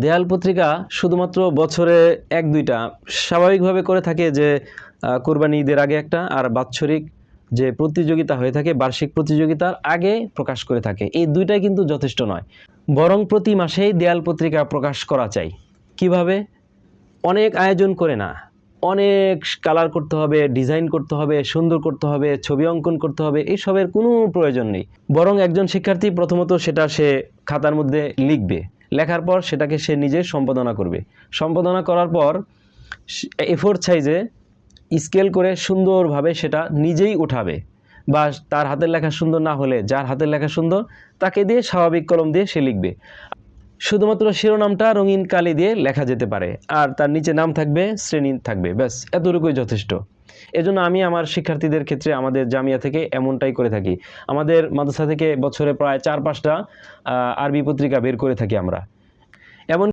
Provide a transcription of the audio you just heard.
দেয়াল পত্রিকা শুধুমাত্র বছরে 1-2টা স্বাভাবিকভাবে করে থাকে, যে কোরবানি ঈদের আগে একটা, আর বাৎসরিক যে প্রতিযোগিতা হয়ে থাকে বার্ষিক প্রতিযোগিতার আগে প্রকাশ করে থাকে। এই দুইটাই কিন্তু যথেষ্ট নয়, বরং প্রতি মাসেই দেয়াল পত্রিকা প্রকাশ করা চাই। কিভাবে? অনেক আয়োজন করে না, অনেক কালার করতে হবে, ডিজাইন করতে হবে, সুন্দর করতে হবে, ছবি অঙ্কন করতে হবে, এইসবের কোনো প্রয়োজন নেই। বরং একজন শিক্ষার্থী প্রথমত সেটা সে খাতার মধ্যে লিখবে, লেখার পর সেটাকে সে নিজে সম্পাদনা করবে, সম্পাদনা করার পর A4 সাইজে স্কেল করে সুন্দরভাবে সেটা নিজেই উঠাবে, বা তার হাতের লেখা সুন্দর না হলে যার হাতের লেখা সুন্দর তাকে দিয়ে স্বাভাবিক কলম দিয়ে সে লিখবে। শুধুমাত্র শিরোনামটা রঙিন কালি দিয়ে লেখা যেতে পারে, আর তার নিচে নাম থাকবে, শ্রেণী থাকবে, ব্যাস এতটুকুই যথেষ্ট। এজন্য আমি আমার শিক্ষার্থীদের ক্ষেত্রে আমাদের জামিয়া থেকে এমনটাই করে থাকি। আমাদের মাদ্রাসা থেকে বছরে প্রায় 4-5টা আরবি পত্রিকা বের করে থাকি আমরা।